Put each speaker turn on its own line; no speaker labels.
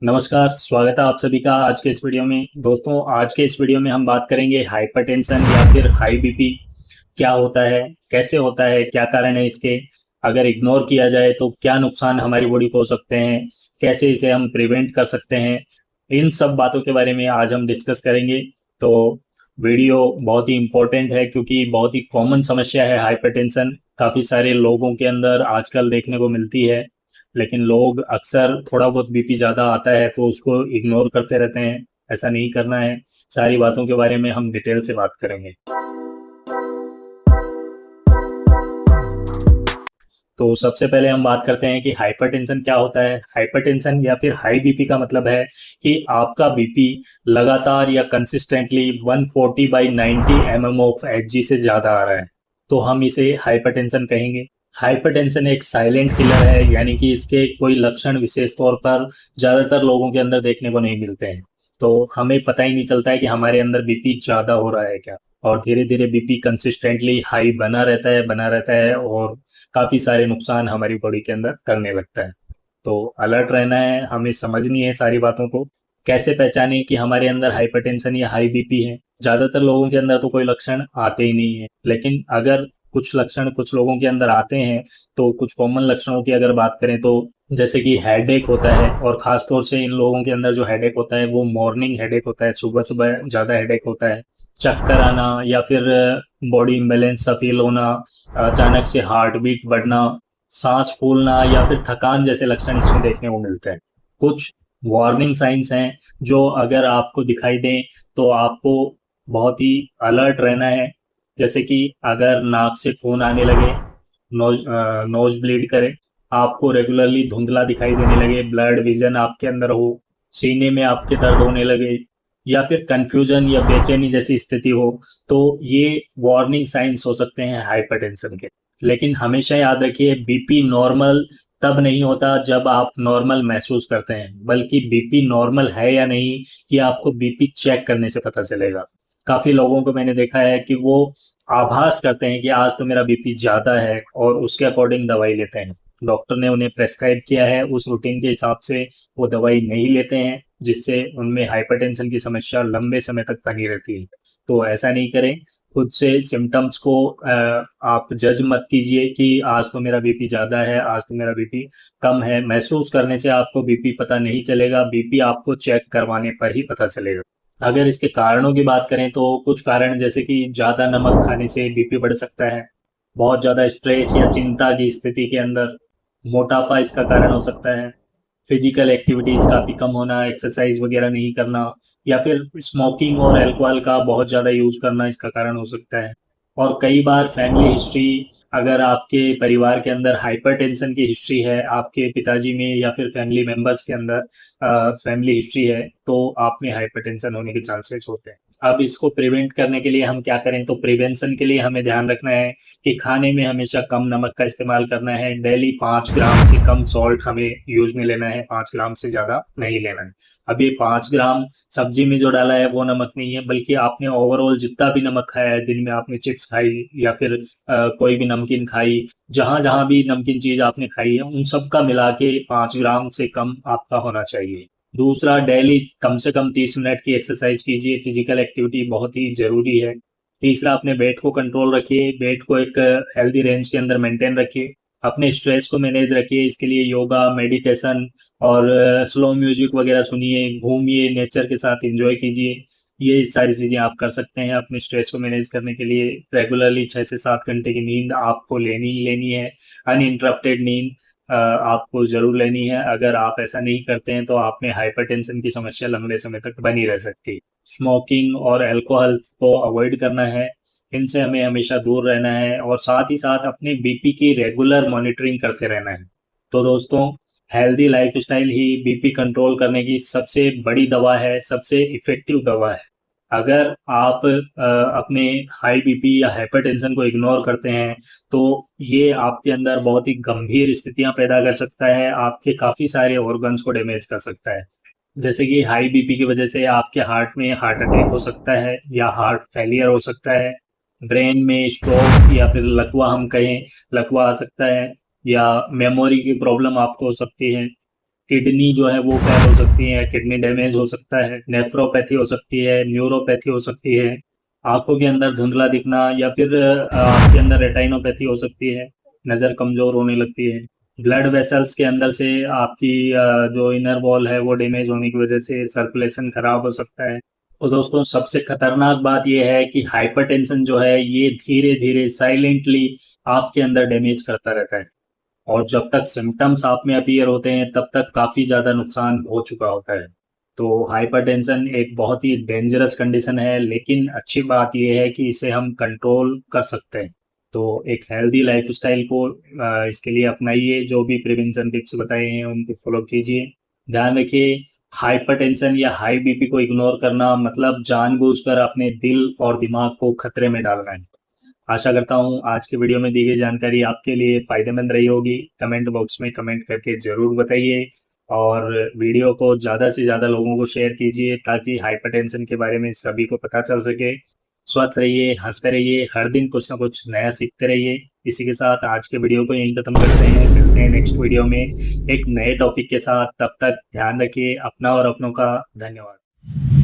नमस्कार, स्वागत है आप सभी का आज के इस वीडियो में। दोस्तों, आज के इस वीडियो में हम बात करेंगे हाइपरटेंशन या फिर हाई बीपी क्या होता है, कैसे होता है, क्या कारण है इसके, अगर इग्नोर किया जाए तो क्या नुकसान हमारी बॉडी को हो सकते हैं, कैसे इसे हम प्रिवेंट कर सकते हैं। इन सब बातों के बारे में आज हम डिस्कस करेंगे। तो वीडियो बहुत ही इम्पोर्टेंट है क्योंकि बहुत ही कॉमन समस्या है हाइपरटेंशन। काफ़ी सारे लोगों के अंदर आजकल देखने को मिलती है, लेकिन लोग अक्सर थोड़ा बहुत बीपी ज़्यादा आता है तो उसको इग्नोर करते रहते हैं। ऐसा नहीं करना है। सारी बातों के बारे में हम डिटेल से बात करेंगे। तो सबसे पहले हम बात करते हैं कि हाइपरटेंशन क्या होता है। हाइपरटेंशन या फिर हाई बीपी का मतलब है कि आपका बीपी लगातार या कंसिस्टेंटली 140/90 mm ऑफ एचजी से ज़्यादा आ रहा है, तो हम इसे हाइपरटेंशन कहेंगे। हाइपरटेंशन एक साइलेंट किलर है, यानी कि इसके कोई लक्षण विशेष तौर पर ज़्यादातर लोगों के अंदर देखने को नहीं मिलते हैं, तो हमें पता ही नहीं चलता है कि हमारे अंदर बीपी ज़्यादा हो रहा है क्या। और धीरे धीरे बीपी कंसिस्टेंटली हाई बना रहता है और काफ़ी सारे नुकसान हमारी बॉडी के अंदर करने लगता है। तो अलर्ट रहना है, हमें समझनी है सारी बातों को। कैसे पहचानें कि हमारे अंदर हाइपरटेंशन या हाई बीपी है। ज़्यादातर लोगों के अंदर तो कोई लक्षण आते ही नहीं है, लेकिन अगर कुछ लक्षण कुछ लोगों के अंदर आते हैं तो कुछ कॉमन लक्षणों की अगर बात करें तो जैसे कि हेडेक होता है, और ख़ास तौर से इन लोगों के अंदर जो हेडेक होता है वो मॉर्निंग हेडेक होता है, सुबह सुबह ज़्यादा हेडेक होता है। चक्कर आना या फिर बॉडी इम्बैलेंस सा फील होना, अचानक से हार्ट बीट बढ़ना, सांस फूलना या फिर थकान जैसे लक्षण इसमें देखने को मिलते हैं। कुछ वार्निंग साइंस हैं जो अगर आपको दिखाई दें तो आपको बहुत ही अलर्ट रहना है। जैसे कि अगर नाक से खून आने लगे, नोज ब्लीड करे, आपको रेगुलरली धुंधला दिखाई देने लगे, ब्लड विजन आपके अंदर हो, सीने में आपके दर्द होने लगे, या फिर कंफ्यूजन या बेचैनी जैसी स्थिति हो, तो ये वार्निंग साइंस हो सकते हैं हाइपरटेंशन के। लेकिन हमेशा याद रखिए, बीपी नॉर्मल तब नहीं होता जब आप नॉर्मल महसूस करते हैं, बल्कि बीपी नॉर्मल है या नहीं ये आपको बीपी चेक करने से पता चलेगा। काफ़ी लोगों को मैंने देखा है कि वो आभास करते हैं कि आज तो मेरा बीपी ज़्यादा है और उसके अकॉर्डिंग दवाई लेते हैं। डॉक्टर ने उन्हें प्रेस्क्राइब किया है, उस रूटीन के हिसाब से वो दवाई नहीं लेते हैं, जिससे उनमें हाइपरटेंशन की समस्या लंबे समय तक बनी रहती है। तो ऐसा नहीं करें। खुद से सिम्टम्स को आप जज मत कीजिए कि आज तो मेरा बीपी ज़्यादा है, आज तो मेरा बीपी कम है। महसूस करने से आपको बीपी पता नहीं चलेगा, बीपी आपको चेक करवाने पर ही पता चलेगा। अगर इसके कारणों की बात करें तो कुछ कारण जैसे कि ज़्यादा नमक खाने से बीपी बढ़ सकता है, बहुत ज़्यादा स्ट्रेस या चिंता की स्थिति के अंदर मोटापा इसका कारण हो सकता है, फिजिकल एक्टिविटीज काफ़ी कम होना, एक्सरसाइज वगैरह नहीं करना, या फिर स्मोकिंग और अल्कोहल का बहुत ज़्यादा यूज़ करना इसका कारण हो सकता है। और कई बार फैमिली हिस्ट्री, अगर आपके परिवार के अंदर हाइपरटेंशन की हिस्ट्री है, आपके पिताजी में या फिर फैमिली मेंबर्स के अंदर फैमिली हिस्ट्री है, तो आप में हाइपरटेंशन होने के चांसेस होते हैं। अब इसको प्रिवेंट करने के लिए हम क्या करें, तो प्रिवेंशन के लिए हमें ध्यान रखना है कि खाने में हमेशा कम नमक का इस्तेमाल करना है। डेली 5 ग्राम से कम सॉल्ट हमें यूज़ में लेना है, 5 ग्राम से ज़्यादा नहीं लेना है। अब ये 5 ग्राम सब्जी में जो डाला है वो नमक नहीं है, बल्कि आपने ओवरऑल जितना भी नमक खाया है, दिन में आपने चिप्स खाई या फिर कोई भी नमकीन खाई, जहाँ-जहाँ भी नमकीन चीज़ आपने खाई है, उन सब का मिला के 5 ग्राम से कम आपका होना चाहिए। दूसरा, डेली कम से कम 30 मिनट की एक्सरसाइज कीजिए, फिजिकल एक्टिविटी बहुत ही ज़रूरी है। तीसरा, अपने वेट को कंट्रोल रखिए, वेट को एक हेल्दी रेंज के अंदर मेंटेन रखिए, अपने स्ट्रेस को मैनेज रखिए। इसके लिए योगा, मेडिटेशन और स्लो म्यूजिक वगैरह सुनिए, घूमिए, नेचर के साथ एंजॉय कीजिए। ये सारी चीज़ें आप कर सकते हैं अपने स्ट्रेस को मैनेज करने के लिए। रेगुलरली 6 से 7 घंटे की नींद आपको लेनी ही लेनी है। अनइंटरप्टेड नींद आपको ज़रूर लेनी है। अगर आप ऐसा नहीं करते हैं तो आप में हाइपरटेंशन की समस्या लंबे समय तक बनी रह सकती है। स्मोकिंग और अल्कोहल को अवॉइड करना है, इनसे हमें हमेशा दूर रहना है, और साथ ही साथ अपने बीपी की रेगुलर मॉनिटरिंग करते रहना है। तो दोस्तों, हेल्दी लाइफस्टाइल ही बीपी कंट्रोल करने की सबसे बड़ी दवा है, सबसे इफ़ेक्टिव दवा है। अगर आप अपने हाई बीपी या हाइपरटेंशन को इग्नोर करते हैं, तो ये आपके अंदर बहुत ही गंभीर स्थितियाँ पैदा कर सकता है, आपके काफ़ी सारे ऑर्गन्स को डैमेज कर सकता है। जैसे कि हाई बीपी की वजह से आपके हार्ट में हार्ट अटैक हो सकता है या हार्ट फेलियर हो सकता है, ब्रेन में स्ट्रोक या फिर लकवा हम कहें, लकवा आ सकता है, या मेमोरी की प्रॉब्लम आपको हो सकती है। किडनी जो है वो फेल हो सकती है, किडनी डैमेज हो सकता है, नेफ्रोपैथी हो सकती है, न्यूरोपैथी हो सकती है, आंखों के अंदर धुंधला दिखना, या फिर आपके अंदर रेटाइनोपैथी हो सकती है, नज़र कमज़ोर होने लगती है। ब्लड वेसल्स के अंदर से आपकी जो इनर वॉल है वो डैमेज होने की वजह से सर्कुलेशन खराब हो सकता है। तो दोस्तों सबसे खतरनाक बात यह है कि हाइपरटेंशन जो है ये धीरे धीरे साइलेंटली आपके अंदर डैमेज करता रहता है, और जब तक सिम्टम्स आप में अपीयर होते हैं तब तक काफ़ी ज़्यादा नुकसान हो चुका होता है। तो हाइपरटेंशन एक बहुत ही डेंजरस कंडीशन है, लेकिन अच्छी बात यह है कि इसे हम कंट्रोल कर सकते हैं। तो एक हेल्दी लाइफस्टाइल को इसके लिए अपनाइए, जो भी प्रिवेंशन टिप्स बताए हैं उनको फॉलो कीजिए। ध्यान रखिए, हाइपरटेंशन या हाई बीपी को इग्नोर करना मतलब जानबूझकर अपने दिल और दिमाग को खतरे में डालना है। आशा करता हूँ आज के वीडियो में दी गई जानकारी आपके लिए फायदेमंद रही होगी। कमेंट बॉक्स में कमेंट करके ज़रूर बताइए, और वीडियो को ज़्यादा से ज़्यादा लोगों को शेयर कीजिए ताकि हाइपरटेंशन के बारे में सभी को पता चल सके। स्वस्थ रहिए, हंसते रहिए, हर दिन कुछ ना कुछ नया सीखते रहिए। इसी के साथ आज के वीडियो को यहीं खत्म करते हैं, मिलते हैं नेक्स्ट वीडियो में एक नए टॉपिक के साथ। तब तक ध्यान रखिए अपना और अपनों का। धन्यवाद।